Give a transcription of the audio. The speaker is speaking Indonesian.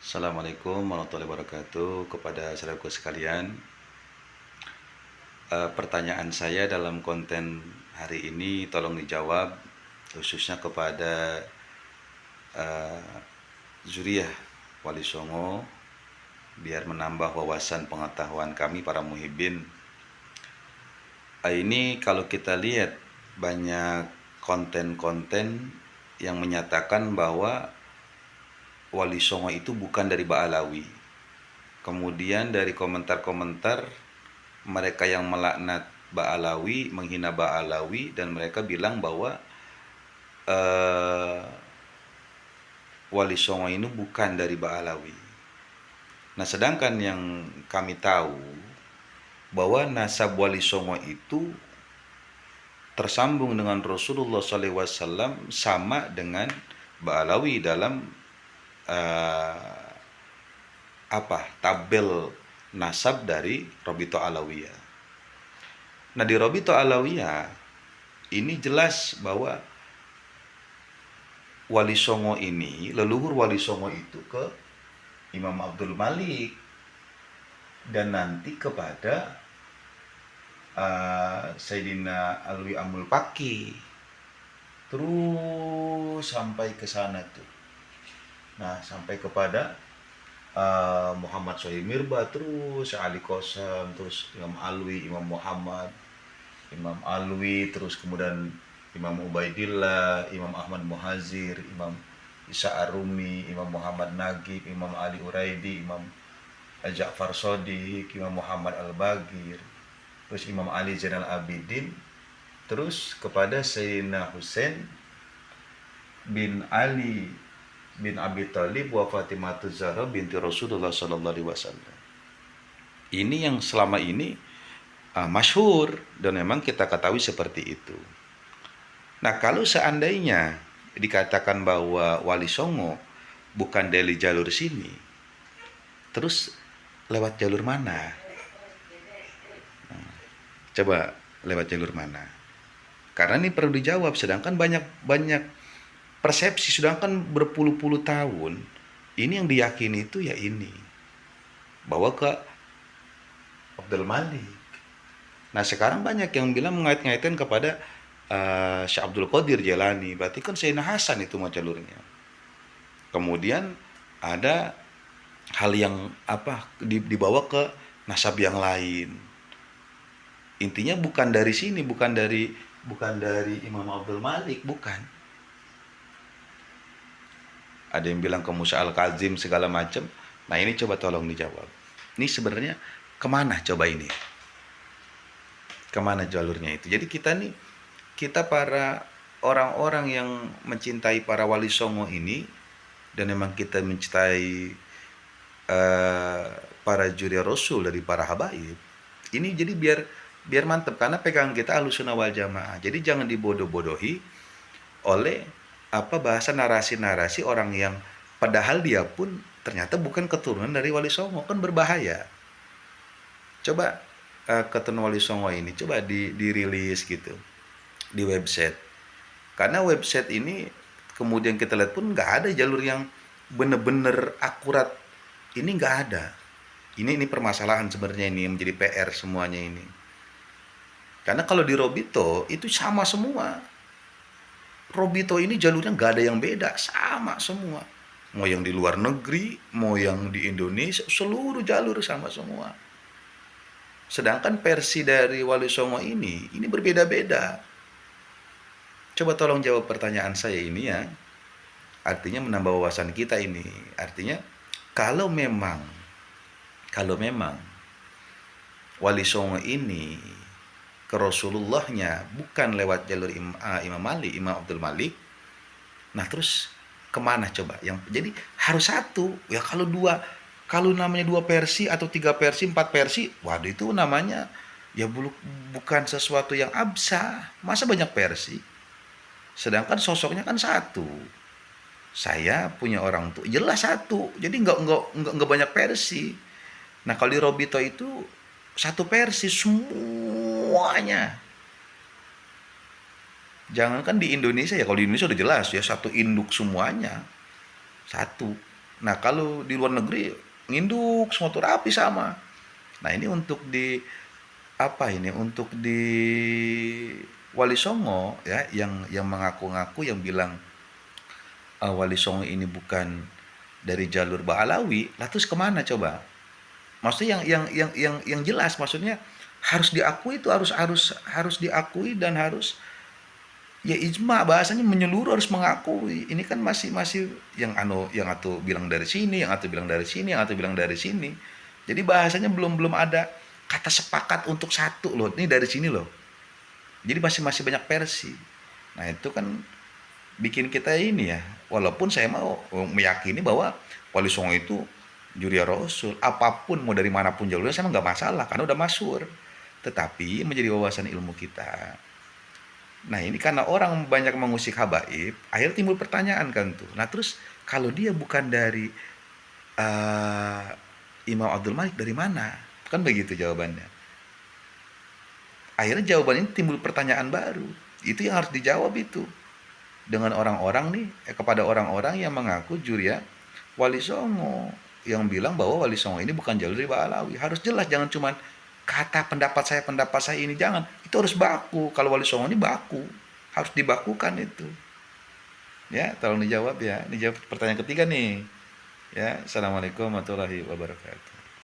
Assalamualaikum warahmatullahi wabarakatuh. Kepada saudaraku sekalian, pertanyaan saya dalam konten hari ini tolong dijawab, khususnya kepada Zuriyah Wali Songo, biar menambah wawasan pengetahuan kami para muhibbin. Ini kalau kita lihat banyak konten-konten yang menyatakan bahwa Wali Songo itu bukan dari Ba'alawi. Kemudian dari komentar-komentar, mereka yang melaknat Ba'alawi, menghina Ba'alawi, dan mereka bilang bahwa Wali Songo ini bukan dari Ba'alawi. Nah, sedangkan yang kami tahu bahwa nasab Wali Songo itu tersambung dengan Rasulullah SAW sama dengan Ba'alawi dalam tabel nasab dari Robito Alawiyah. Nah, di Robito Alawiyah ini jelas bahwa Wali Songo ini, leluhur Wali Songo itu ke Imam Abdul Malik dan nanti kepada Sayyidina Alwi Amul Paki, terus sampai ke sana tuh. Nah, sampai kepada Muhammad Sohib Mirba, terus Ali Qasam, terus Imam Alwi, Imam Muhammad, Imam Alwi, terus kemudian Imam Ubaidillah, Imam Ahmad Muhazir, Imam Isa Arumi, Imam Muhammad Nagib, Imam Ali Uraidi, Imam Ja'far Shodiq, Imam Muhammad Al-Bagir, terus Imam Ali Zainal Abidin, terus kepada Sayyidina Husain bin Ali bin Abi Thalib wa Fatimah Zahra binti Rasulullah Sallallahu Alaihi Wasallam. Ini yang selama ini masyhur dan memang kita ketahui seperti itu. Nah, kalau seandainya dikatakan bahwa Wali Songo bukan dari jalur sini, terus lewat jalur mana? Coba lewat jalur mana? Karena ini perlu dijawab, sedangkan banyak persepsi, sedangkan berpuluh-puluh tahun ini yang diyakini itu ya ini, bahwa ke Abdul Malik. Nah, sekarang banyak yang bilang mengait-ngaitkan kepada Syekh Abdul Qadir Jailani, berarti kan Sayyidina Hasan itu mah jalurnya. Kemudian ada hal yang dibawa ke nasab yang lain. Intinya bukan dari sini, bukan dari Imam Abdul Malik, bukan. Ada yang bilang ke Musa Al-Kazim segala macam. Nah, ini coba tolong dijawab. Ini sebenarnya kemana coba ini? Kemana jalurnya itu? Jadi kita para orang-orang yang mencintai para Wali Songo ini, dan memang kita mencintai para juri Rasul dari para habaib, ini jadi biar mantap, karena pegangan kita Ahlussunnah wal Jamaah. Jadi jangan dibodoh-bodohi oleh bahasa narasi-narasi orang yang padahal dia pun ternyata bukan keturunan dari Wali Songo, kan berbahaya. Coba keturunan Wali Songo ini coba dirilis gitu di website, karena website ini kemudian kita lihat pun nggak ada jalur yang benar-benar akurat, ini nggak ada. Ini permasalahan sebenarnya, ini yang menjadi PR semuanya ini. Karena kalau di Robito itu sama semua. Robito ini jalurnya nggak ada yang beda, sama semua. Mau yang di luar negeri, mau yang di Indonesia, seluruh jalur sama semua. Sedangkan versi dari Wali Songo ini berbeda-beda. Coba tolong jawab pertanyaan saya ini ya. Artinya menambah wawasan kita ini. Artinya kalau memang Wali Songo ini ke Rasulullahnya bukan lewat jalur Imam Malik, Imam Abdul Malik, nah terus kemana coba? Jadi harus satu ya. Kalau namanya 2 versi atau 3 versi, 4 versi, waduh, itu namanya ya bukan sesuatu yang absah. Masa banyak versi? Sedangkan sosoknya kan satu. Saya punya orang tuh jelas satu, jadi nggak banyak versi. Nah, kalau di Robito itu satu versi semuanya. Jangankan di Indonesia ya, kalau di Indonesia udah jelas ya, satu induk semuanya. Satu. Nah, kalau di luar negeri nginduk semua tuh rapi sama. Nah, ini untuk di apa ini untuk di Wali Songo ya yang mengaku-ngaku yang bilang Wali Songo ini bukan dari jalur Ba'alawi, lah terus kemana coba? Maksudnya yang jelas maksudnya harus diakui itu harus diakui dan harus ya ijma bahasanya menyeluruh harus mengakui. Ini kan masih masih yang atau bilang dari sini, yang atau bilang dari sini, yang atau bilang dari sini. Jadi bahasanya belum ada kata sepakat untuk satu loh. Ini dari sini loh. Jadi masih masih banyak versi. Nah, itu kan bikin kita ini ya. Walaupun saya mau meyakini bahwa Wali Songo itu Juriya Rasul, apapun mau dari manapun jalurnya saya nggak masalah karena udah masyhur. Tetapi menjadi wawasan ilmu kita. Nah, ini karena orang banyak mengusik habaib, akhirnya timbul pertanyaan kan tuh. Nah, terus kalau dia bukan dari eh, Imam Abdul Malik dari mana? Kan begitu jawabannya. Akhirnya jawabannya timbul pertanyaan baru. Itu yang harus dijawab itu dengan orang-orang nih kepada orang-orang yang mengaku Juriya Wali Songo yang bilang bahwa Wali Songo ini bukan jalur dari Ba'alawi. Harus jelas, jangan cuman kata pendapat saya ini, jangan. Itu harus baku. Kalau Wali Songo ini baku, harus dibakukan itu. Ya, tolong dijawab ya. Dijawab pertanyaan ketiga nih. Ya, Assalamualaikum warahmatullahi wabarakatuh.